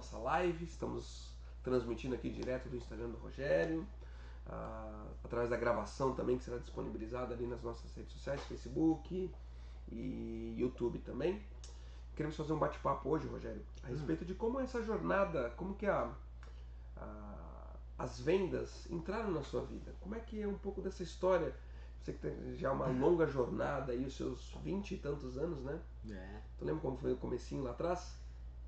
nossa live, estamos transmitindo aqui direto do Instagram do Rogério, através da gravação também, que será disponibilizada ali nas nossas redes sociais, Facebook e YouTube também. Queremos fazer um bate-papo hoje, Rogério, a respeito de como essa jornada, como que as vendas entraram na sua vida. Como é que é um pouco dessa história? Você que tem já uma longa jornada aí, os seus 20 e tantos anos, né? É. Tu lembra como foi o comecinho lá atrás?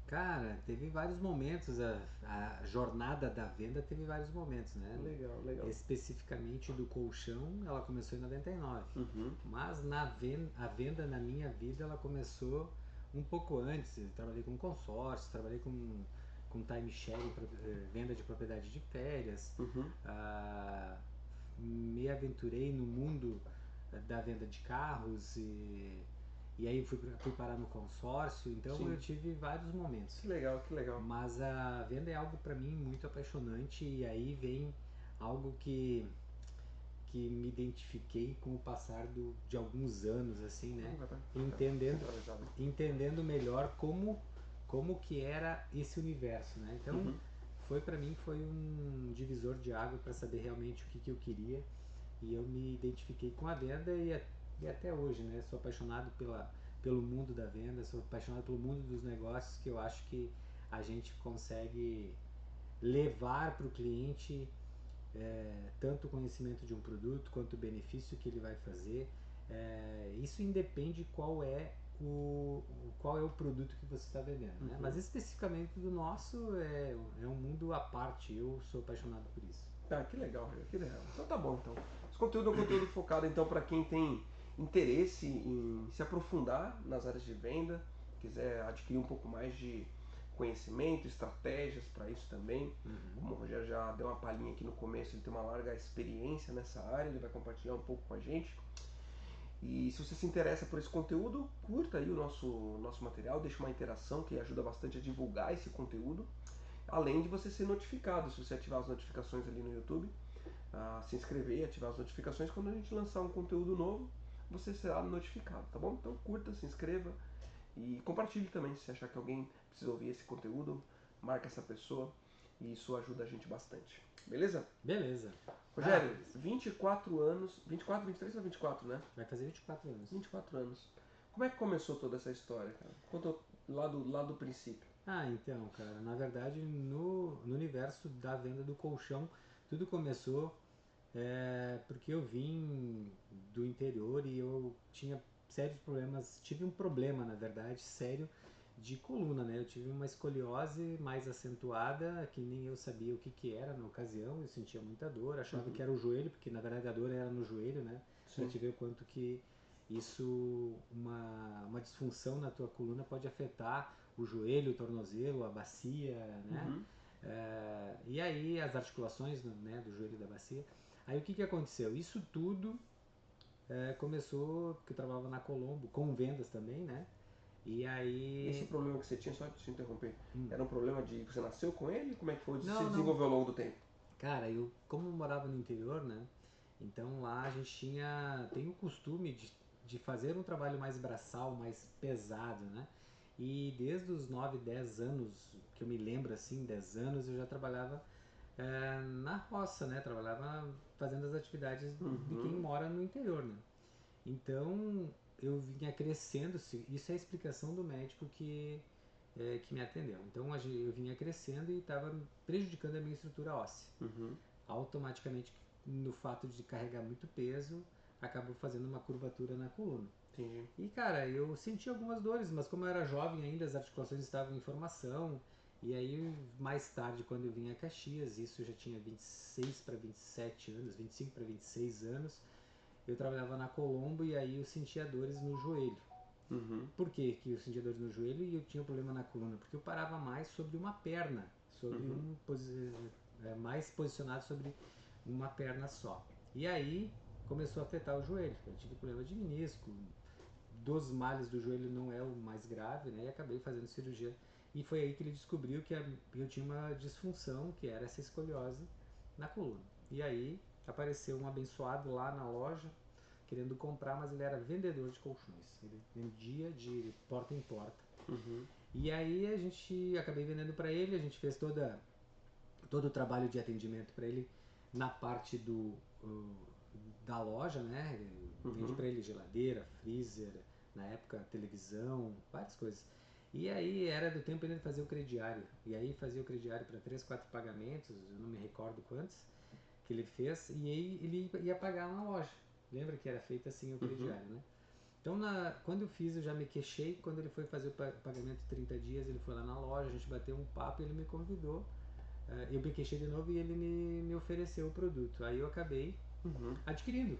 Cara, teve vários momentos, a jornada da venda teve vários momentos, né? Legal, legal. Especificamente do colchão, ela começou em 99. Uhum. Mas a venda na minha vida, ela começou um pouco antes. Eu trabalhei com consórcio, trabalhei com timeshare, venda de propriedade de férias. Uhum. Me aventurei no mundo da venda de carros e aí fui parar no consórcio, então Sim. eu tive vários momentos. Que legal, que legal. Mas a venda é algo para mim muito apaixonante e aí vem algo que me identifiquei com o passar de alguns anos, assim, né? Entendendo melhor como que era esse universo, né? Então, para mim foi um divisor de água para saber realmente o que eu queria e eu me identifiquei com a venda e até hoje, né? Sou apaixonado pelo mundo da venda, sou apaixonado pelo mundo dos negócios, que eu acho que a gente consegue levar para o cliente tanto o conhecimento de um produto quanto o benefício que ele vai fazer. Isso independe qual é o produto que você está vendendo, né? Mas especificamente do nosso é um mundo à parte. Eu sou apaixonado por isso. Ah, que legal, que legal. Então tá bom, então. Esse conteúdo é um conteúdo focado então para quem tem interesse em se aprofundar nas áreas de venda, quiser adquirir um pouco mais de conhecimento, estratégias para isso também. Como o Rogério já deu uma palhinha aqui no começo, ele tem uma larga experiência nessa área, ele vai compartilhar um pouco com a gente. E se você se interessa por esse conteúdo, curta aí o nosso material, deixa uma interação que ajuda bastante a divulgar esse conteúdo. Além de você ser notificado, se você ativar as notificações ali no YouTube, se inscrever e ativar as notificações, quando a gente lançar um conteúdo novo, você será notificado, tá bom? Então curta, se inscreva e compartilhe também, se achar que alguém precisa ouvir esse conteúdo, marca essa pessoa e isso ajuda a gente bastante. Beleza? Beleza. Rogério, 24 anos, 24, 23 ou 24, né? Vai fazer 24 anos. 24 anos. Como é que começou toda essa história, cara? Conta lá do princípio. Então, cara, na verdade, no universo da venda do colchão, tudo começou porque eu vim do interior e eu tinha sérios problemas, tive um problema, na verdade, sério de coluna, né? Eu tive uma escoliose mais acentuada, que nem eu sabia o que era na ocasião, eu sentia muita dor, achava que era o joelho, porque na verdade a dor era no joelho, né? Pra te ver o quanto que isso, uma disfunção na tua coluna pode afetar o joelho, o tornozelo, a bacia, né? E aí as articulações, né, do joelho e da bacia. Aí o que aconteceu? Isso tudo começou porque eu trabalhava na Colombo, com vendas também, né? E aí... Esse problema que você tinha, só te interromper, era um problema de você nasceu com ele? Como é que foi? Se Não, não. desenvolveu ao longo do tempo? Cara, eu como eu morava no interior, né? Então lá a gente tem o costume de fazer um trabalho mais braçal, mais pesado, né? E desde os 9, 10 anos, que eu me lembro assim, 10 anos, eu já trabalhava na roça, né? Trabalhava fazendo as atividades de quem mora no interior, né? Então eu vinha crescendo, isso é a explicação do médico que me atendeu. Então eu vinha crescendo e estava prejudicando a minha estrutura óssea. Automaticamente, no fato de carregar muito peso, acabou fazendo uma curvatura na coluna. Entendi. E cara, eu senti algumas dores, mas como eu era jovem ainda, as articulações estavam em formação. E aí, mais tarde, quando eu vim a Caxias, isso eu já tinha 26 para 27 anos, 25 para 26 anos, eu trabalhava na Colombo e aí eu sentia dores no joelho. Por que eu sentia dores no joelho e eu tinha um problema na coluna? Porque eu parava mais sobre uma perna, mais posicionado sobre uma perna só. E aí começou a afetar o joelho. Eu tive problema de menisco, dos males do joelho não é o mais grave, né? E acabei fazendo cirurgia. E foi aí que ele descobriu que eu tinha uma disfunção, que era essa escoliose na coluna. E aí apareceu um abençoado lá na loja, querendo comprar, mas ele era vendedor de colchões. Ele vendia de porta em porta. E aí a gente acabei vendendo para ele, a gente fez todo o trabalho de atendimento para ele na parte da loja, né? Vende Uhum. para ele geladeira, freezer, na época televisão, várias coisas. E aí era do tempo ele fazer o crediário. E aí fazia o crediário para 3, 4 pagamentos, eu não me recordo quantos, que ele fez, e aí ele ia pagar na loja. Lembra que era feito assim o Uhum. crediário, né? Então, quando eu fiz, eu já me queixei. Quando ele foi fazer o pagamento de 30 dias, ele foi lá na loja, a gente bateu um papo e ele me convidou. Eu me queixei de novo e ele me ofereceu o produto. Aí eu acabei Uhum. adquirindo.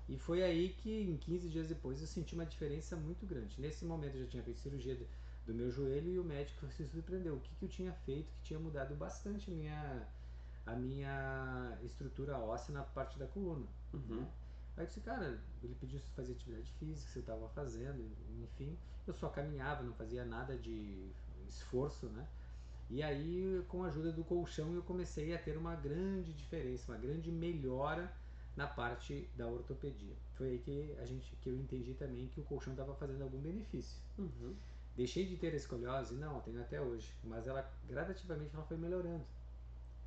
E foi aí que, em 15 dias depois, eu senti uma diferença muito grande. Nesse momento, eu já tinha feito cirurgia do meu joelho e o médico se surpreendeu. O que eu tinha feito que tinha mudado bastante a minha estrutura óssea na parte da coluna, Uhum. né? Aí eu disse, cara, ele pediu se fazer atividade física, se eu estava fazendo, enfim. Eu só caminhava, não fazia nada de esforço, né? E aí, com a ajuda do colchão, eu comecei a ter uma grande diferença, uma grande melhora na parte da ortopedia. Foi aí que eu entendi também que o colchão estava fazendo algum benefício. Uhum. Deixei de ter a escoliose? Não, tenho até hoje, mas ela gradativamente ela foi melhorando,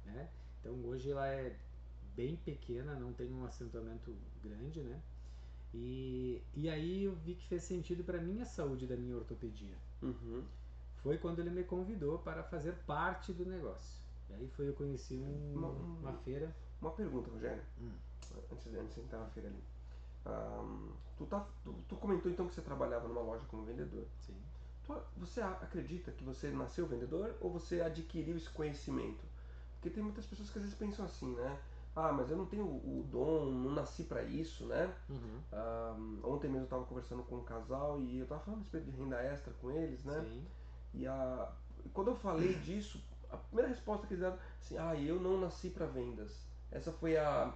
né? Então hoje ela é bem pequena, não tem um acentuamento grande, né? E aí eu vi que fez sentido para minha saúde da minha ortopedia. Uhum. Foi quando ele me convidou para fazer parte do negócio. E aí foi eu conheci Uma, uma um- feira. uma pergunta, Rogério, Hum, antes de entrar na feira ali. Tu comentou então que você trabalhava numa loja como vendedor. sim. Você acredita que você nasceu vendedor ou você adquiriu esse conhecimento? Porque tem muitas pessoas que às vezes pensam assim, né? Ah, mas eu não tenho o dom, não nasci pra isso, né? Uhum, Ontem mesmo eu estava conversando com um casal e eu estava falando a respeito de renda extra com eles, né? sim. E quando eu falei disso, a primeira resposta que eles deram assim, eu não nasci para vendas. Essa foi a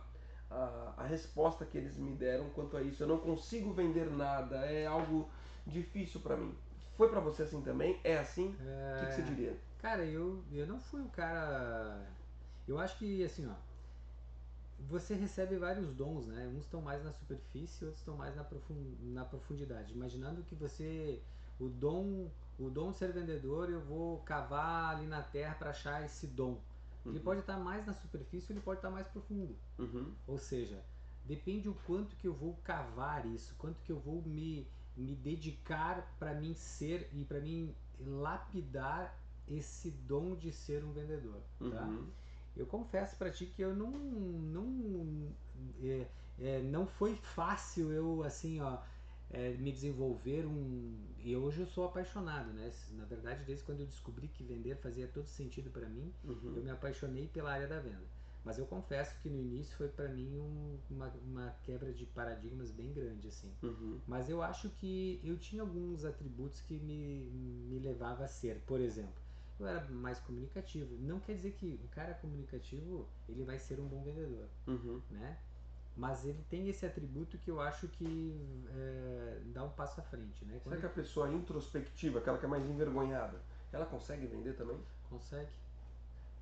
resposta que eles me deram quanto a isso. Eu não consigo vender nada, é algo difícil para mim. Foi para você assim também? É assim? O que você É, diria? cara, eu não fui o cara. Eu acho que assim, ó, você recebe vários dons, né? Uns estão mais na superfície, outros estão mais na profundidade. Imaginando que o dom, o dom de ser vendedor, eu vou cavar ali na terra para achar esse dom. Ele Uhum, pode estar mais na superfície, ou ele pode estar mais profundo. uhum, Ou seja, depende o quanto que eu vou cavar isso, quanto que eu vou me dedicar para mim ser e para mim lapidar esse dom de ser um vendedor, tá? uhum. Eu confesso para ti que eu não foi fácil eu assim, ó, me desenvolver e hoje eu sou apaixonado, né? Na verdade, desde quando eu descobri que vender fazia todo sentido para mim, eu Uhum. me apaixonei pela área da venda. Mas eu confesso que no início foi para mim uma quebra de paradigmas bem grande assim. Uhum. Mas eu acho que eu tinha alguns atributos que me levava a ser, por exemplo, eu era mais comunicativo. Não quer dizer que um cara comunicativo ele vai ser um bom vendedor, Uhum. né? Mas ele tem esse atributo que eu acho que dá um passo à frente, né? Quando Será que ele a pessoa introspectiva, aquela que é mais envergonhada, ela consegue vender também? consegue.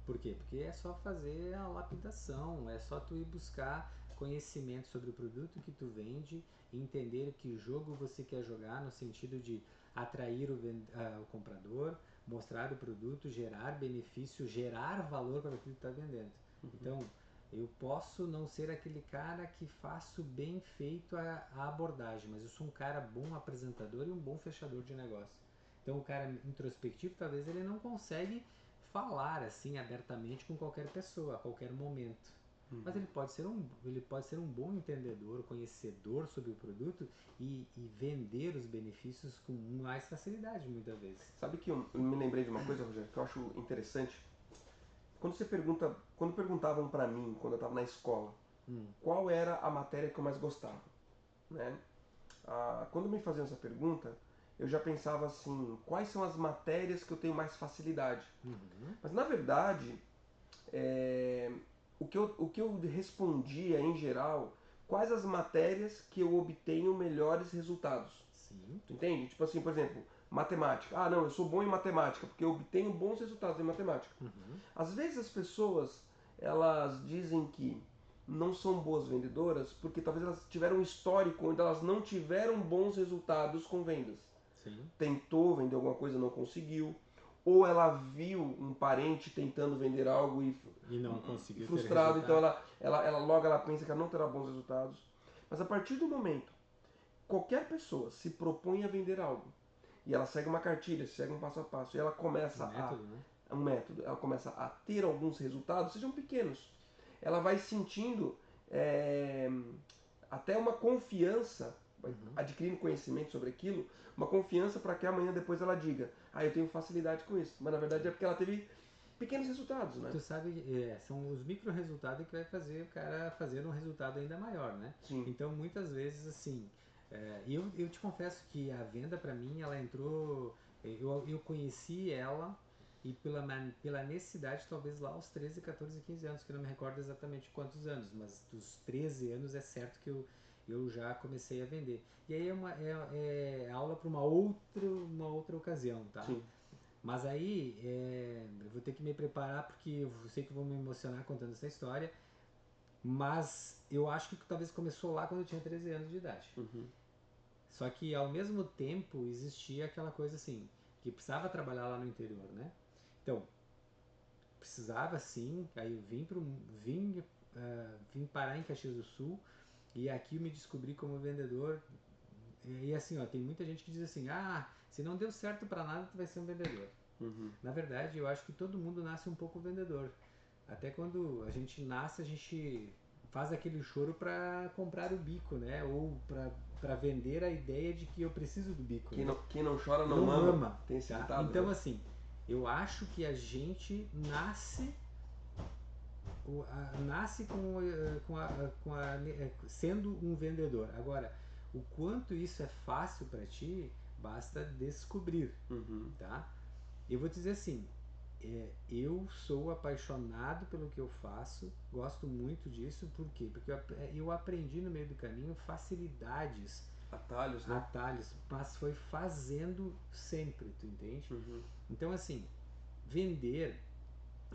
Por quê? Porque é só fazer a lapidação, é só tu ir buscar conhecimento sobre o produto que tu vende, entender que jogo você quer jogar no sentido de atrair o comprador, mostrar o produto, gerar benefício, gerar valor para aquilo que está vendendo. Uhum. Então, eu posso não ser aquele cara que faço bem feito a abordagem, mas eu sou um cara bom apresentador e um bom fechador de negócio. Então, o cara introspectivo, talvez ele não consegue falar assim abertamente com qualquer pessoa a qualquer momento. Mas Uhum. ele pode ser um bom entendedor, conhecedor sobre o produto e vender os benefícios com mais facilidade muitas vezes. Sabe que eu me lembrei de uma coisa, Rogério, que eu acho interessante? Quando perguntavam para mim, quando eu estava na escola, Hum, qual era a matéria que eu mais gostava, né? Quando me faziam essa pergunta, eu já pensava assim, quais são as matérias que eu tenho mais facilidade? uhum, Mas na verdade, é, o que eu respondia em geral, quais as matérias que eu obtenho melhores resultados? sim, Entende? Tipo assim, por exemplo, matemática. Ah, não, eu sou bom em matemática porque eu obtenho bons resultados em matemática. uhum, Às vezes as pessoas elas dizem que não são boas vendedoras porque talvez elas tiveram um histórico onde elas não tiveram bons resultados com vendas. Sim. tentou vender alguma coisa, não conseguiu, ou ela viu um parente tentando vender algo E não e conseguiu ter frustrado, então resultado. ela pensa que ela não terá bons resultados. Mas a partir do momento, qualquer pessoa se propõe a vender algo, e ela segue uma cartilha, segue um passo a passo, e ela Um começa método, né? um método, ela começa a ter alguns resultados, sejam pequenos, ela vai sentindo é, até uma confiança, vai Uhum. adquirindo conhecimento sobre aquilo, uma confiança para que amanhã depois ela diga, ah, eu tenho facilidade com isso. Mas na verdade é porque ela teve pequenos resultados, né? Tu sabe, são os micro resultados que vai fazer o cara fazer um resultado ainda maior, né? Sim. Então, muitas vezes, assim, eu te confesso que a venda para mim, ela entrou, eu conheci ela e pela necessidade, talvez lá aos 13, 14, 15 anos, que eu não me recordo exatamente quantos anos, mas dos 13 anos é certo que eu já comecei a vender. E aí é aula para uma outra ocasião, tá? Sim. Mas aí eu vou ter que me preparar porque eu sei que vou me emocionar contando essa história. Mas eu acho que talvez começou lá quando eu tinha 13 anos de idade. Uhum. Só que ao mesmo tempo existia aquela coisa assim, que precisava trabalhar lá no interior, né? Então, precisava sim, aí eu vim parar em Caxias do Sul e aqui eu me descobri como vendedor. E assim, ó, tem muita gente que diz assim: "Ah, se não deu certo para nada, tu vai ser um vendedor". Uhum. Na verdade, eu acho que todo mundo nasce um pouco vendedor. Até quando a gente nasce, a gente faz aquele choro para comprar o bico, né? Ou para vender a ideia de que eu preciso do bico, né? Quem não chora não Não mama. mama, Tem esse tá? ditado, Então, né? assim, eu acho que a gente nasce nasce sendo um vendedor. Agora, o quanto isso é fácil para ti, basta descobrir, Uhum. tá? Eu vou dizer assim, eu sou apaixonado pelo que eu faço, gosto muito disso, por quê? Porque eu aprendi no meio do caminho facilidades, Atalhos, né? atalhos, mas foi fazendo sempre, tu entende? Uhum. Então assim, vender,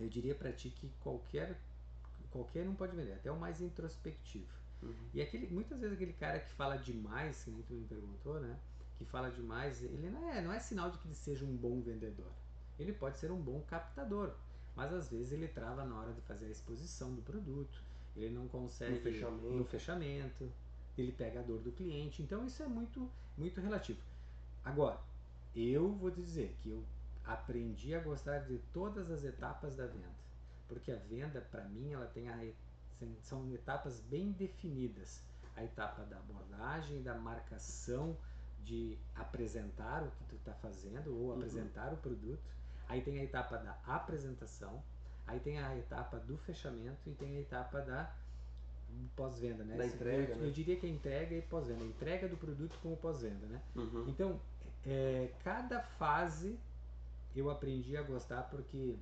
eu diria para ti que qualquer um pode vender, até o mais introspectivo. Uhum. E muitas vezes aquele cara que fala demais, que nem tu me perguntou, né? Que fala demais, ele não é sinal de que ele seja um bom vendedor. Ele pode ser um bom captador, mas às vezes ele trava na hora de fazer a exposição do produto, ele não consegue no fechamento, ele pega a dor do cliente. Então isso é muito, muito relativo. Agora, eu vou dizer que eu aprendi a gostar de todas as etapas da venda, porque a venda, para mim, ela são etapas bem definidas. A etapa da abordagem, da marcação, de apresentar o que tu está fazendo ou Uhum. apresentar o produto. Aí tem a etapa da apresentação, aí tem a etapa do fechamento e tem a etapa da pós-venda, né? Da entrega, Eu né? diria que é entrega e pós-venda, a entrega do produto como pós-venda, né? Uhum. Então, cada fase eu aprendi a gostar porque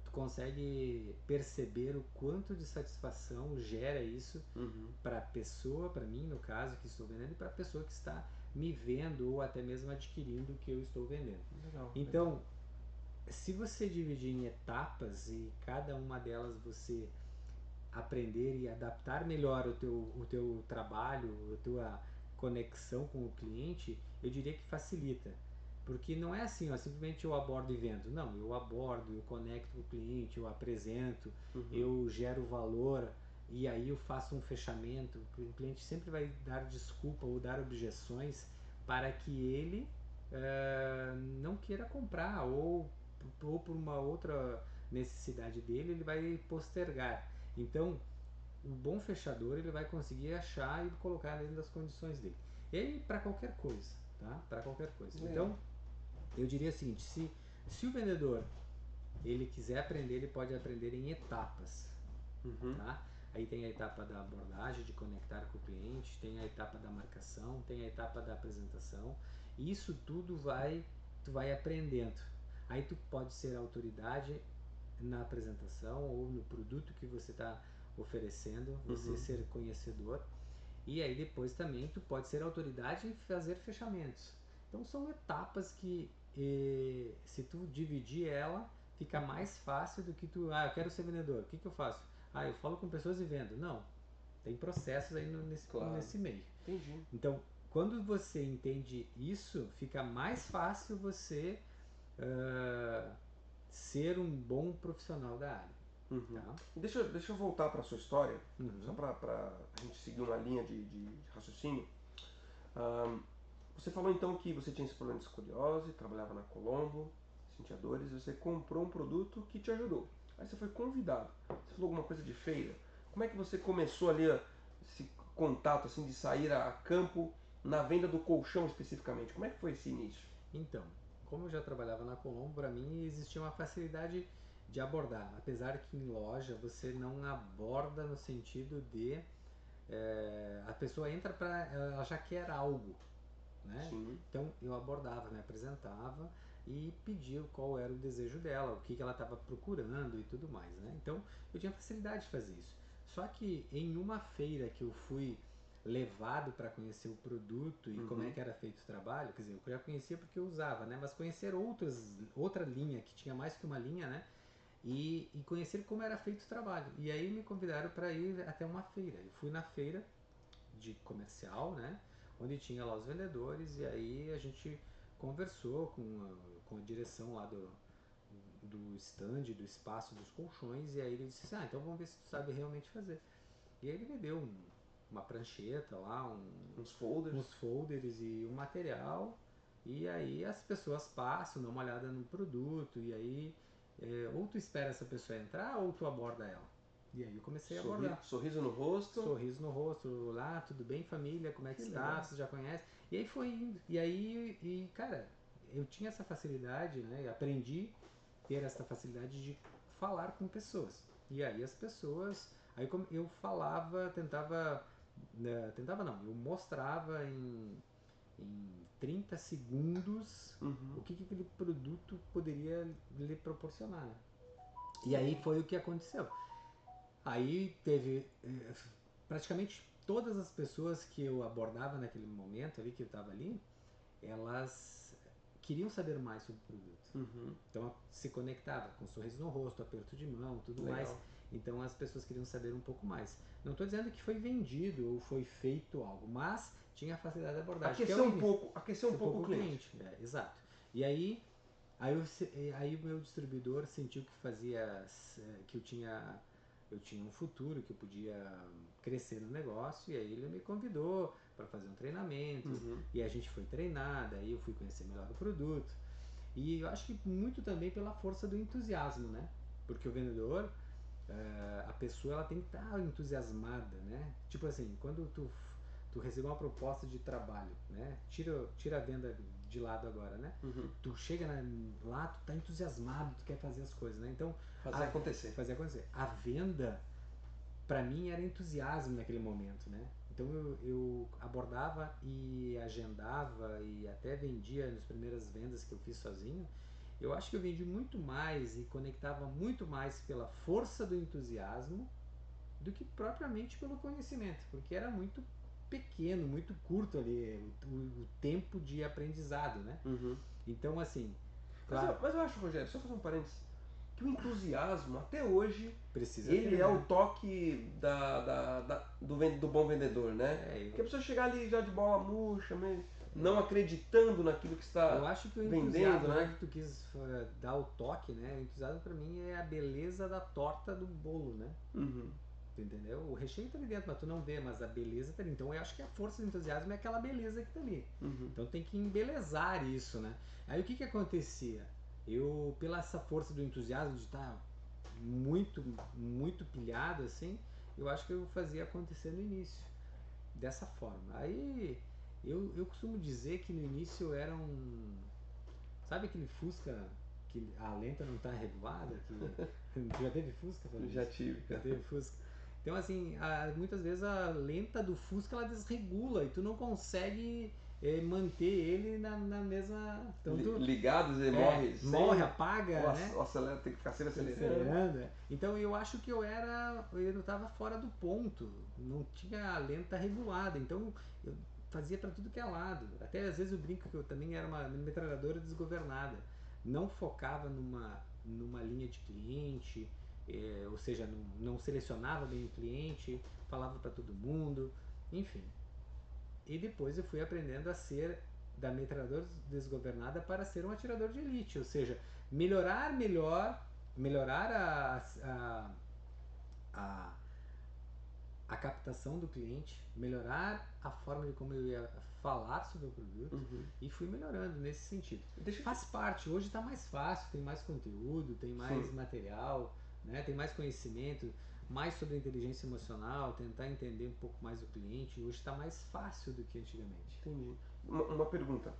tu consegue perceber o quanto de satisfação gera isso Uhum. para a pessoa, para mim no caso que estou vendendo, e para a pessoa que está me vendo ou até mesmo adquirindo o que eu estou vendendo. Legal, legal. Então, se você dividir em etapas e cada uma delas você aprender e adaptar melhor o teu trabalho, a tua conexão com o cliente, eu diria que facilita. Porque não é assim, ó, simplesmente eu abordo e vendo. Não, eu abordo, eu conecto com o cliente, eu apresento, Uhum. eu gero valor e aí eu faço um fechamento. O cliente sempre vai dar desculpa ou dar objeções para que ele não queira comprar ou por uma outra necessidade dele ele vai postergar. Então, o bom fechador ele vai conseguir achar e colocar dentro das condições dele. E aí, para qualquer coisa, tá? Para qualquer coisa. Legal. Então, eu diria o seguinte: se o vendedor ele quiser aprender, ele pode aprender em etapas, Uhum. tá? Aí tem a etapa da abordagem, de conectar com o cliente, tem a etapa da marcação, tem a etapa da apresentação. E isso tudo tu vai aprendendo. Aí tu pode ser autoridade na apresentação ou no produto que você está oferecendo, você Uhum. ser conhecedor. E aí depois também tu pode ser autoridade em fazer fechamentos. Então são etapas que se tu dividir ela, fica mais fácil do que eu quero ser vendedor, o que eu faço? Eu falo com pessoas e vendo. Não, tem processos aí Claro. nesse meio. Entendi. Então, quando você entende isso, fica mais fácil você ah, ser um bom profissional da área, Uhum. tá? Deixa eu voltar para sua história, só Uhum. para a gente seguir uma linha de raciocínio. Ahn, Você falou então que você tinha esse problema de escoliose, trabalhava na Colombo, sentia dores, e você comprou um produto que te ajudou. Aí você foi convidado. Você falou alguma coisa de feira. Como é que você começou ali esse contato assim de sair a campo na venda do colchão especificamente? Como é que foi esse início? Então, como eu já trabalhava na Colombo, para mim existia uma facilidade de abordar, apesar que em loja você não aborda no sentido de a pessoa entra para ela já quer algo, né? Sim. Então eu abordava, me apresentava e pedia qual era o desejo dela, o que, que ela estava procurando e tudo mais, né? Então eu tinha facilidade de fazer isso. Só que em uma feira que eu fui levado para conhecer o produto e como é Uhum. que era feito o trabalho, quer dizer, eu já conhecia porque eu usava, né? Mas conhecer outra linha que tinha mais que uma linha, né? E conhecer como era feito o trabalho. E aí me convidaram para ir até uma feira. Eu fui na feira de comercial, né? Onde tinha lá os vendedores e aí a gente conversou com a direção lá do stand, do espaço dos colchões e aí ele disse assim, então vamos ver se tu sabe realmente fazer. E aí ele me deu uma prancheta lá, Uns folders. uns folders e um material e aí as pessoas passam, dão uma olhada no produto e aí ou tu espera essa pessoa entrar ou tu aborda ela. E aí eu comecei a abordar. Sorriso no rosto. Sorriso no rosto, lá, tudo bem família, como é que Que está, legal. você já conhece? E aí foi indo, e aí, cara, eu tinha essa facilidade, né, aprendi a ter essa facilidade de falar com pessoas. E aí as pessoas, aí como eu falava, tentava, tentava não, eu mostrava em 30 segundos Uhum. o que aquele produto poderia lhe proporcionar, né? Que E aí legal. foi o que aconteceu. Aí teve praticamente todas as pessoas que eu abordava naquele momento ali, que eu estava ali, elas queriam saber mais sobre o produto. Uhum. Então se conectava com um sorriso no rosto, aperto de mão, tudo mais. Legal. Então as pessoas queriam saber um pouco mais. Não estou dizendo que foi vendido ou foi feito algo, mas tinha a facilidade de abordagem, que é o início. Aquecer um Um pouco pouco o o cliente. cliente, exato. E aí o meu distribuidor sentiu que fazia que eu tinha um futuro, que eu podia crescer no negócio, e aí ele me convidou para fazer um treinamento, Uhum. e a gente foi treinar, daí eu fui conhecer melhor o produto. E eu acho que muito também pela força do entusiasmo, né? Porque o vendedor, a pessoa ela tem que estar entusiasmada, né? Tipo assim, quando tu recebe uma proposta de trabalho, né? Tira a venda de lado agora, né? Uhum. Tu chega lá, tu tá entusiasmado, tu quer fazer as coisas, né? Então, Fazer acontecer. fazer acontecer. A venda, para mim, era entusiasmo naquele momento, né? Então eu abordava e agendava e até vendia nas primeiras vendas que eu fiz sozinho. Eu acho que eu vendi muito mais e conectava muito mais pela força do entusiasmo do que propriamente pelo conhecimento, porque era muito pequeno, muito curto ali o tempo de aprendizado, né? Uhum. Então, assim, Mas claro, mas eu acho, Rogério, só fazer um parênteses, que o entusiasmo, até hoje, precisa ele ter, é o né? toque do bom vendedor, né? É, Porque a pessoa chegar ali já de bola murcha, não acreditando naquilo que eu está acho que o vendendo, entusiasmo, já né? que tu quis dar o toque, né? O entusiasmo para mim é a beleza da torta do bolo, né? Uhum. Tu entendeu? O recheio tá ali dentro, mas tu não vê, mas a beleza tá ali. Então eu acho que a força do entusiasmo é aquela beleza que tá ali. Uhum. Então tem que embelezar isso, né? Aí o que que acontecia? Eu, pela essa força do entusiasmo de estar muito, muito pilhado assim, eu acho que eu fazia acontecer no início. Dessa forma. Aí eu costumo dizer que no início era um. Sabe aquele Fusca que a lenta não está regulada? Que já teve Fusca, Já Fabrício? tive, Já cara. teve Fusca? Então, assim, muitas vezes a lenta do Fusca ela desregula e tu não consegue manter ele na mesma. Então tu Ligados e morre morre, sem. apaga, né? O acelera, tem que ficar sempre acelerando. Acelerando. Então eu acho que eu estava fora do ponto, não tinha a lenta regulada, então eu fazia para tudo que é lado. Até às vezes eu brinco que eu também era uma metralhadora desgovernada, não focava numa linha de cliente, ou seja, não selecionava bem o cliente, falava para todo mundo, enfim. E depois eu fui aprendendo a ser da metralhadora desgovernada para ser um atirador de elite, ou seja, melhorar a, a captação do cliente, melhorar a forma de como eu ia falar sobre o produto, Uhum. e fui melhorando nesse sentido. Deixa eu Faz parte, hoje está mais fácil, tem mais conteúdo, tem mais Sim. material, né? Tem mais conhecimento, mais sobre inteligência emocional, tentar entender um pouco mais o cliente. Hoje está mais fácil do que antigamente. Entendi. Uma pergunta.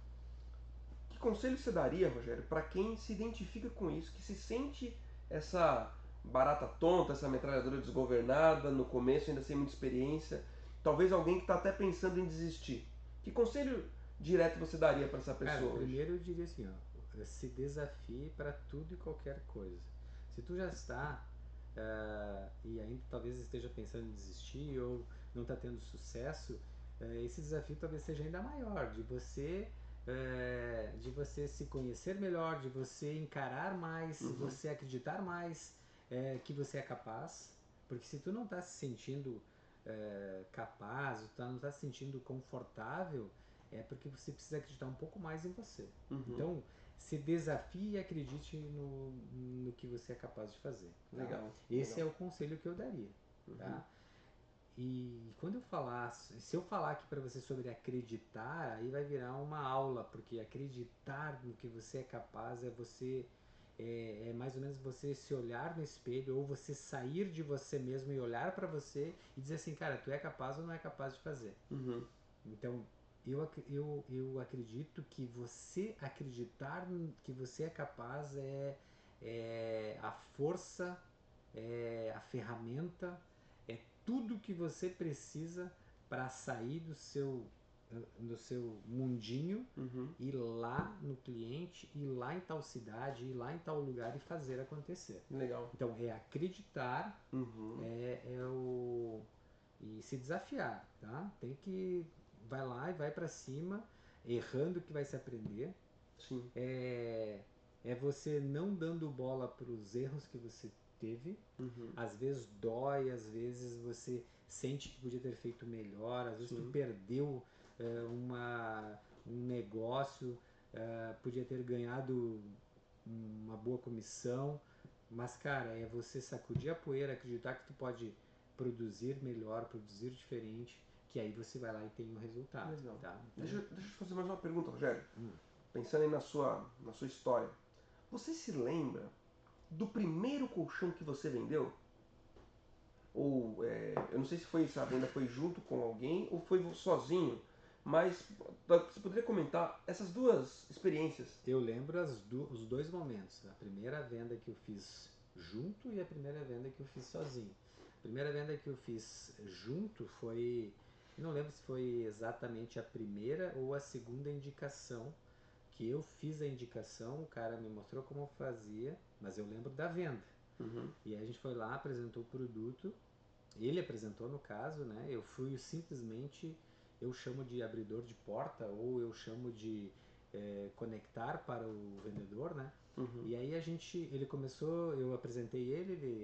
Que conselho você daria, Rogério, para quem se identifica com isso, que se sente essa barata tonta, essa metralhadora desgovernada, no começo ainda sem muita experiência, talvez alguém que está até pensando em desistir? Que conselho direto você daria para essa Cara, pessoa hoje? primeiro eu diria assim, ó, se desafie para tudo e qualquer coisa. Se tu já está e ainda talvez esteja pensando em desistir ou não está tendo sucesso, esse desafio talvez seja ainda maior, de você se conhecer melhor, de você encarar mais, Uhum. você acreditar mais que você é capaz, porque se tu não está se sentindo capaz, tu não está se sentindo confortável, é porque você precisa acreditar um pouco mais em você. Uhum. Então, se desafie e acredite no que você é capaz de fazer. Tá? Legal. Esse legal. é o conselho que eu daria. Uhum. Tá? E quando eu falar, se eu falar aqui para você sobre acreditar, aí vai virar uma aula, porque acreditar no que você é capaz é mais ou menos você se olhar no espelho ou você sair de você mesmo e olhar para você e dizer assim, cara, tu é capaz ou não é capaz de fazer. Uhum. Então, eu acredito que você acreditar que você é capaz é a força, é a ferramenta, é tudo que você precisa para sair do seu mundinho, Uhum. ir lá no cliente, ir lá em tal cidade, ir lá em tal lugar e fazer acontecer. Legal. Então, é acreditar, Uhum. e se desafiar, tá? Tem que vai lá e vai para cima, errando que vai se aprender. Sim. É você não dando bola para os erros que você teve. Uhum. Às vezes dói, às vezes você sente que podia ter feito melhor, às vezes tu Sim. perdeu um negócio, podia ter ganhado uma boa comissão, mas cara, é você sacudir a poeira, acreditar que tu pode produzir melhor, produzir diferente, que aí você vai lá e tem um resultado. Legal. Tá? Então, Deixa eu fazer mais uma pergunta, Rogério. hum. Pensando aí na sua história. Você se lembra do primeiro colchão que você vendeu? Ou, eu não sei se a venda foi junto com alguém ou foi sozinho, mas você poderia comentar essas duas experiências? Eu lembro os dois momentos. A primeira venda que eu fiz junto e a primeira venda que eu fiz sozinho. A primeira venda que eu fiz junto foi. Não lembro se foi exatamente a primeira ou a segunda indicação. Que eu fiz a indicação, o cara me mostrou como fazia, mas eu lembro da venda. Uhum. E aí a gente foi lá, apresentou o produto. Ele apresentou no caso, né? Eu fui simplesmente, eu chamo de abridor de porta ou eu chamo de conectar para o vendedor, né? Uhum. E aí ele começou, eu apresentei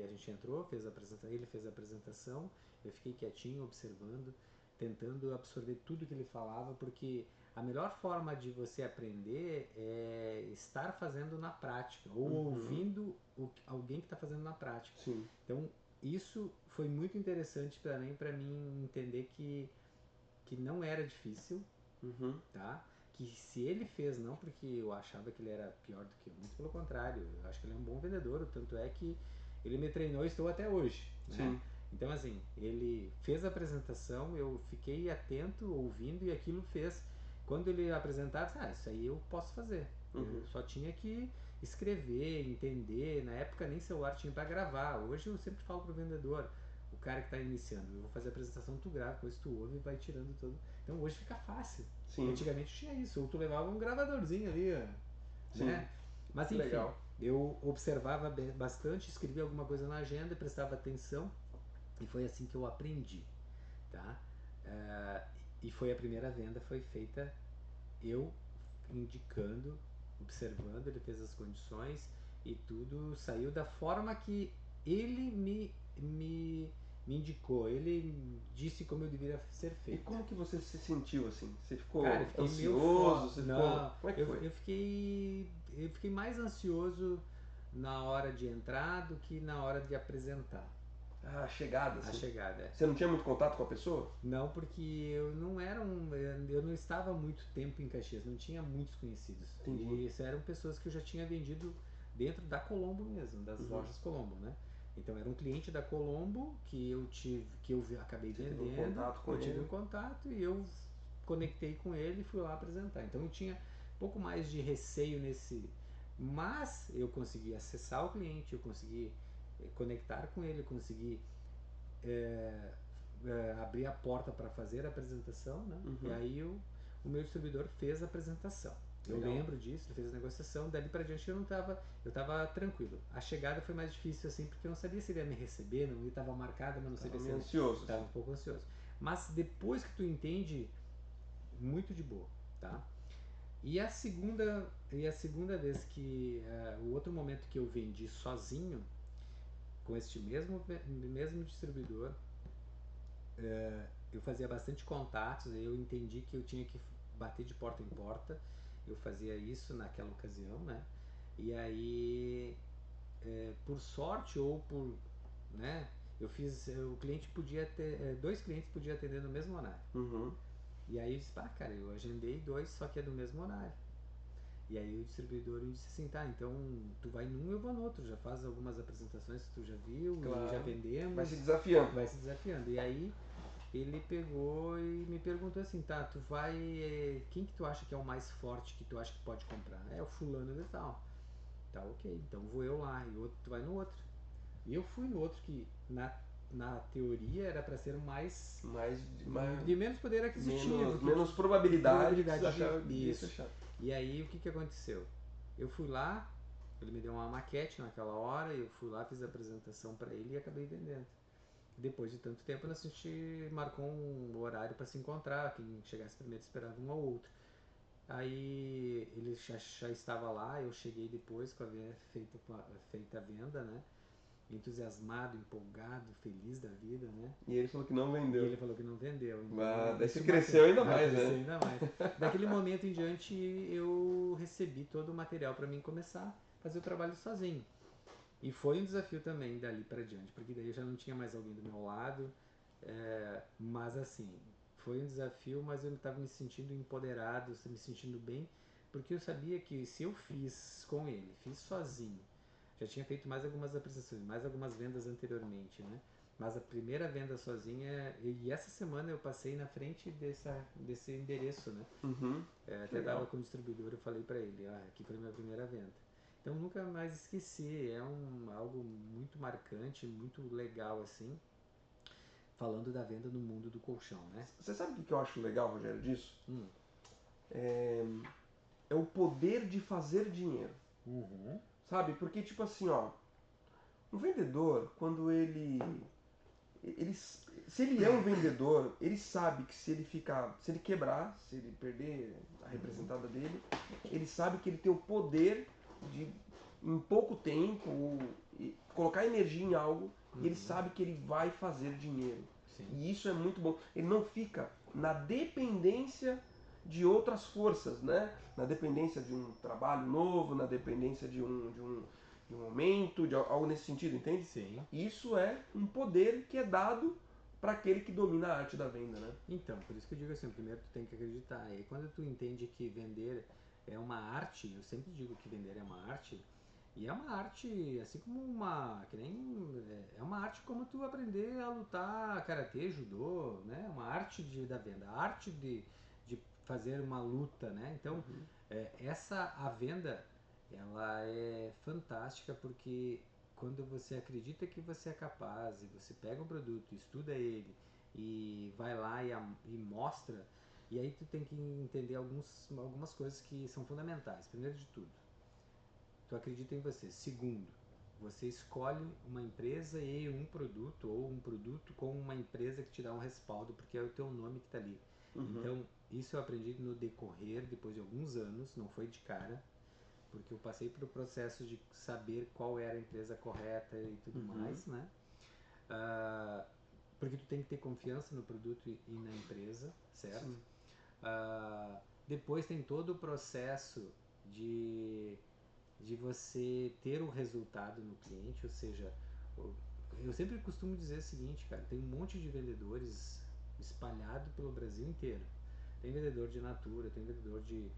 a gente entrou, ele fez a apresentação, eu fiquei quietinho observando, tentando absorver tudo que ele falava, porque a melhor forma de você aprender é estar fazendo na prática ou Uhum. ouvindo alguém que está fazendo na prática. Sim. Então isso foi muito interessante para mim entender que não era difícil, Uhum. tá? Que se ele fez, não porque eu achava que ele era pior do que eu, muito pelo contrário, eu acho que ele é um bom vendedor, tanto é que ele me treinou e estou até hoje, né? Sim. Então assim, ele fez a apresentação, eu fiquei atento, ouvindo e aquilo fez. Quando ele apresentava, isso aí eu posso fazer. Uhum. Eu só tinha que escrever, entender. Na época nem celular tinha para gravar. Hoje eu sempre falo pro vendedor, o cara que está iniciando, eu vou fazer a apresentação, tu grava, depois tu ouve e vai tirando todo. Então hoje fica fácil. Sim. Antigamente tinha isso, ou tu levava um gravadorzinho ali, Sim. né? Mas Que enfim, legal. eu observava bastante, escrevia alguma coisa na agenda, prestava atenção e foi assim que eu aprendi, tá? E foi a primeira venda, foi feita eu indicando, observando, ele fez as condições e tudo saiu da forma que ele me indicou, ele disse como eu deveria ser E feito. como que você se sentiu assim? Você ficou Cara, eu fiquei meio ansioso? Você ficou. Não, Como é que foi? eu fiquei mais ansioso na hora de entrar do que na hora de apresentar Ah, chegada, a assim. chegada. Você não tinha muito contato com a pessoa? Não, porque eu não estava muito tempo em Caxias, não tinha muitos conhecidos. Entendi. E isso eram pessoas que eu já tinha vendido dentro da Colombo mesmo, das Uhum. lojas Colombo, né? Então era um cliente da Colombo que eu acabei Você teve um vendendo, contato com eu tive ele? um contato e eu conectei com ele e fui lá apresentar. Então eu tinha um pouco mais de receio nesse, mas eu consegui acessar o cliente, eu consegui conectar com ele, eu consegui é, abrir a porta para fazer a apresentação, né? E Uhum. aí o meu distribuidor fez a apresentação. Eu Legal. lembro disso, ele fez a negociação, dali para diante eu estava tranquilo. A chegada foi mais difícil assim, porque eu não sabia se ele ia me receber, não, ele estava marcado, mas não Tava sabia se meio ele ansioso, estava assim. um pouco ansioso. Mas depois que tu entende, muito de boa, tá? E a segunda vez que o outro momento que eu vendi sozinho com este mesmo distribuidor, eu fazia bastante contatos, eu entendi que eu tinha que bater de porta em porta. Eu fazia isso naquela ocasião, né? E aí, por sorte ou por, né? O cliente podia ter, dois clientes podiam atender no mesmo horário. Uhum. E aí eu disse, cara, eu agendei dois, só que é do mesmo horário. E aí o distribuidor disse assim, tá, então tu vai num e eu vou no outro, já faz algumas apresentações que tu já viu e já Claro. Vai vendemos, se desafiando. vai se desafiando. E aí ele pegou e me perguntou assim, tá, tu vai, quem que tu acha que é o mais forte que tu acha que pode comprar? É o fulano de tal. Tá, ok, então vou eu lá, e outro, tu vai no outro. E eu fui no outro que na teoria era para ser Mais de menos poder aquisitivo, menos probabilidade que você probabilidade achava que de ia isso. fechar. E aí o que que aconteceu? Eu fui lá, ele me deu uma maquete naquela hora, eu fui lá, fiz a apresentação para ele e acabei vendendo. Depois de tanto tempo, a gente marcou um horário para se encontrar. Quem chegasse primeiro esperava um ao outro. Aí ele já estava lá, eu cheguei depois com a venda, feita a venda, né? Entusiasmado, empolgado, feliz da vida, né? E ele falou que não E vendeu. ele falou que não vendeu. Ah, Então, daí você isso cresceu ainda ah, mais, cresceu né? ainda mais. Daquele momento em diante, eu recebi todo o material para mim começar a fazer o trabalho sozinho. E foi um desafio também dali para diante, porque daí eu já não tinha mais alguém do meu lado. Mas assim, foi um desafio, mas eu estava me sentindo empoderado, me sentindo bem, porque eu sabia que se eu fiz com ele, fiz sozinho, já tinha feito mais algumas apresentações, mais algumas vendas anteriormente, né? Mas a primeira venda sozinha, e essa semana eu passei na frente desse endereço, né? Uhum. Até Legal. estava com o distribuidor, eu falei para ele, aqui foi a minha primeira venda. Então nunca mais esqueci, é algo muito marcante, muito legal assim, falando da venda no mundo do colchão, né? Você sabe o que eu acho legal, Rogério, disso? Hum. É o poder de fazer dinheiro. Uhum. Sabe? Porque, tipo assim, ó, um vendedor, quando ele. Se ele é um vendedor, ele sabe que se ele quebrar, se ele perder a representada dele, ele sabe que ele tem o poder de, em pouco tempo, colocar energia em algo e ele sabe que ele vai fazer dinheiro. Sim. E isso é muito bom. Ele não fica na dependência de outras forças, né? Na dependência de um trabalho novo, na dependência de um aumento, de algo nesse sentido, entende? Sim. Isso é um poder que é dado para aquele que domina a arte da venda, né? Então, por isso que eu digo assim, primeiro tu tem que acreditar. E aí quando tu entende que vender é uma arte, eu sempre digo que vender é uma arte, e é uma arte, assim como que nem, é uma arte como tu aprender a lutar karatê, judô, né? Uma arte da venda, a arte de fazer uma luta, né? Então, a venda, ela é fantástica porque quando você acredita que você é capaz e você pega um produto, estuda ele e vai lá e mostra, e aí tu tem que entender algumas coisas que são fundamentais. Primeiro de tudo, tu acredita em você. Segundo, você escolhe uma empresa e um produto, ou um produto com uma empresa que te dá um respaldo, porque é o teu nome que está ali. Uhum. Então, isso eu aprendi no decorrer, depois de alguns anos, não foi de cara, porque eu passei pelo processo de saber qual era a empresa correta e tudo mais, né? porque tu tem que ter confiança no produto e na empresa, certo? Sim. Depois tem todo o processo de, de você ter o resultado no cliente, ou seja, eu sempre costumo dizer o seguinte, cara, tem um monte de vendedores espalhado pelo Brasil inteiro. Tem vendedor de Natura, tem vendedor de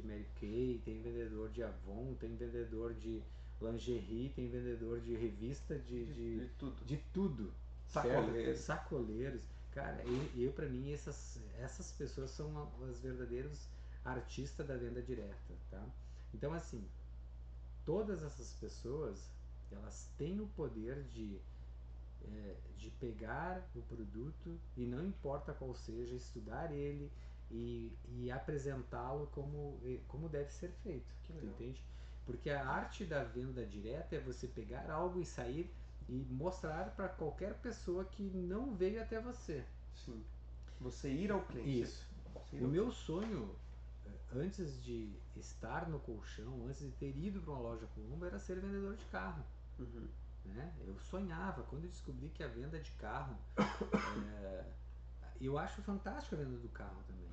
Mary Kay, tem vendedor de Avon, tem vendedor de lingerie, tem vendedor de revista De tudo. de tudo. Sacoleiro. Sacoleiros. Cara, pra mim, essas pessoas são os verdadeiros artistas da venda direta, tá? Então, assim, todas essas pessoas, elas têm o poder de pegar o produto e não importa qual seja, estudar ele e apresentá-lo como deve ser feito. Que Tu legal. entende? Porque a arte da venda direta é você pegar algo e sair e mostrar para qualquer pessoa que não veio até você. Sim. Você ir ao cliente. Isso. Você ir O ao meu sonho, antes de estar no colchão, antes de ter ido para uma loja Colombo, era ser vendedor de carro. Uhum. Né? Eu sonhava, quando eu descobri que a venda de carro, eu acho fantástica a venda do carro também.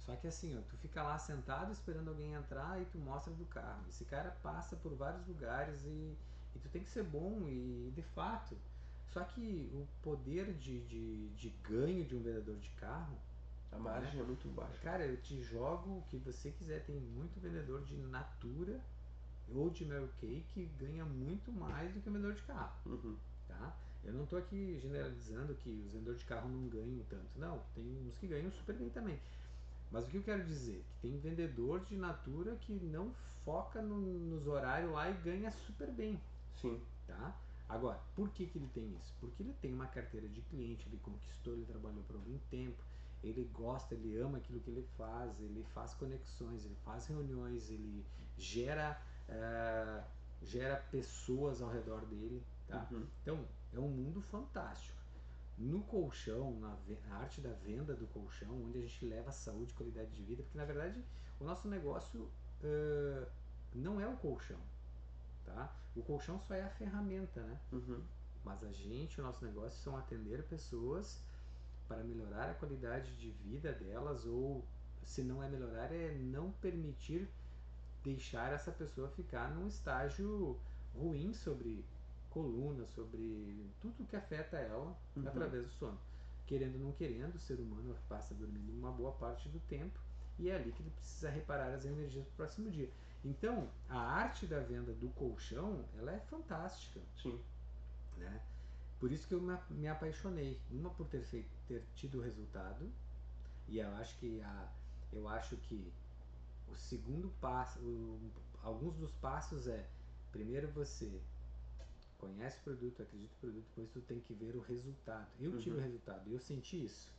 Só que assim, ó, tu fica lá sentado esperando alguém entrar e tu mostra do carro. Esse cara passa por vários lugares e tu tem que ser bom e de fato. Só que o poder de ganho de um vendedor de carro, A né? margem é muito baixa. Cara, eu te jogo o que você quiser. Tem muito vendedor de Natura ou de Mary Kay que ganha muito mais do que o vendedor de carro. Uhum. Tá? Eu não estou aqui generalizando que os vendedores de carro não ganham tanto. Não, tem uns que ganham super bem também. Mas o que eu quero dizer? Que tem vendedor de Natura que não foca nos horários lá e ganha super bem. Sim. Tá? Agora, por que ele tem isso? Porque ele tem uma carteira de cliente, ele conquistou, ele trabalhou por algum tempo, ele gosta, ele ama aquilo que ele faz conexões, ele faz reuniões, ele gera, gera pessoas ao redor dele. Tá? Uhum. Então, é um mundo fantástico. No colchão, na arte da venda do colchão, onde a gente leva a saúde e qualidade de vida, porque na verdade o nosso negócio não é o colchão. Tá? O colchão só é a ferramenta, né? Uhum. Mas o nosso negócio são atender pessoas para melhorar a qualidade de vida delas ou, se não é melhorar, é não permitir deixar essa pessoa ficar num estágio ruim sobre coluna, sobre tudo que afeta ela Uhum. através do sono. Querendo ou não querendo, o ser humano passa dormindo uma boa parte do tempo e é ali que ele precisa reparar as energias para o próximo dia. Então, a arte da venda do colchão, ela é fantástica. Sim. Né? Por isso que eu me apaixonei. Uma por ter tido resultado, e eu acho que o segundo passo, alguns dos passos é, primeiro você conhece o produto, acredita no produto, depois tu tem que ver o resultado. Eu tive o resultado, eu senti isso.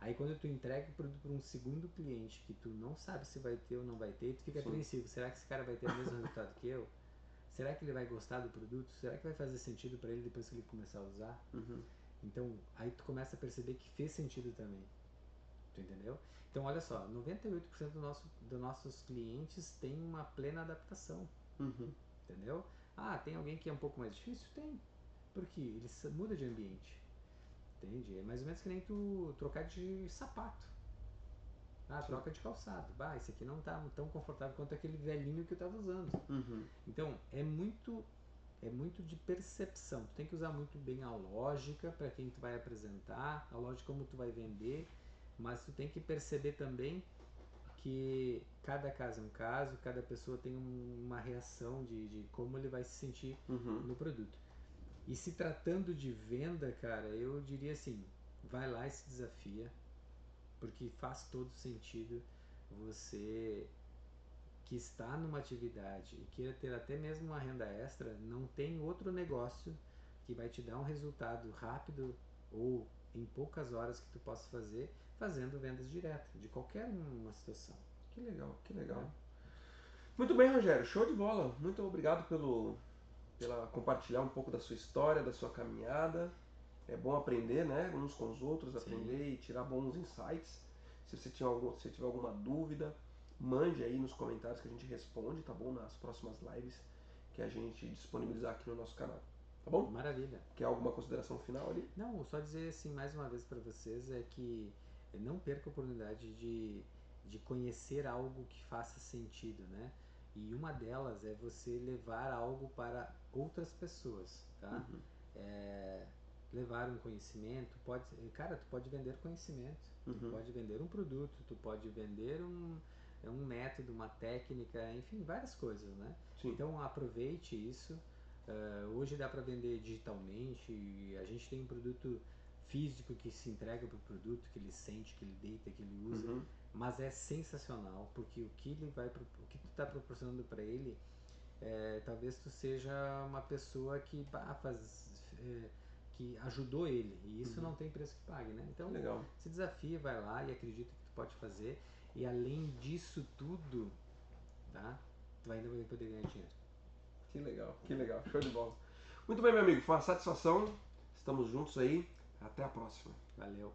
Aí quando tu entrega o produto para um segundo cliente que tu não sabe se vai ter ou não vai ter, tu fica apreensivo. Será que esse cara vai ter o mesmo resultado que eu? Será que ele vai gostar do produto? Será que vai fazer sentido para ele depois que ele começar a usar? Uhum. Então, aí tu começa a perceber que fez sentido também. Tu entendeu? Então, olha só, 98% dos nossos clientes têm uma plena adaptação. Uhum. Entendeu? Ah, tem alguém que é um pouco mais difícil? Tem. Porque ele muda de ambiente. Entende? É mais ou menos que nem tu trocar de sapato. Ah, Sim. troca de calçado. Bah, esse aqui não tá tão confortável quanto aquele velhinho que eu tava usando. Uhum. Então, é muito de percepção. Tu tem que usar muito bem a lógica para quem tu vai apresentar, a lógica como tu vai vender, mas tu tem que perceber também que cada caso é um caso, cada pessoa tem uma reação de como ele vai se sentir Uhum. no produto. E se tratando de venda, cara, eu diria assim, vai lá e se desafia, porque faz todo sentido você que está numa atividade e queira ter até mesmo uma renda extra, não tem outro negócio que vai te dar um resultado rápido ou em poucas horas que tu possa fazer fazendo vendas diretas de qualquer uma situação. Que legal, que legal. Né? Muito bem, Rogério, show de bola. Muito obrigado pela compartilhar um pouco da sua história, da sua caminhada. É bom aprender, né, uns com os outros, Sim, aprender e tirar bons insights. Se você tiver alguma dúvida, mande aí nos comentários que a gente responde, tá bom? Nas próximas lives que a gente disponibilizar aqui no nosso canal. Tá bom? Maravilha. Quer alguma consideração final ali? Não, só dizer assim mais uma vez para vocês é que não perca a oportunidade de conhecer algo que faça sentido, né? E uma delas é você levar algo para outras pessoas, tá? Uhum. É, levar um conhecimento, cara, tu pode vender conhecimento, tu Uhum. pode vender um produto, tu pode vender um método, uma técnica, enfim, várias coisas, né? Sim. Então aproveite isso. Hoje dá para vender digitalmente, a gente tem um produto físico que se entrega para o produto, que ele sente, que ele deita, que ele usa, Uhum. mas é sensacional porque o que tu está proporcionando para ele, talvez tu seja uma pessoa que que ajudou ele, e isso Uhum. não tem preço que pague, né? Então Legal. se desafia, vai lá e acredita que tu pode fazer, e além disso tudo, tá? Tu ainda vai poder ganhar dinheiro. Que legal, que legal. Show de bola. Muito bem, meu amigo. Foi uma satisfação. Estamos juntos aí. Até a próxima. Valeu.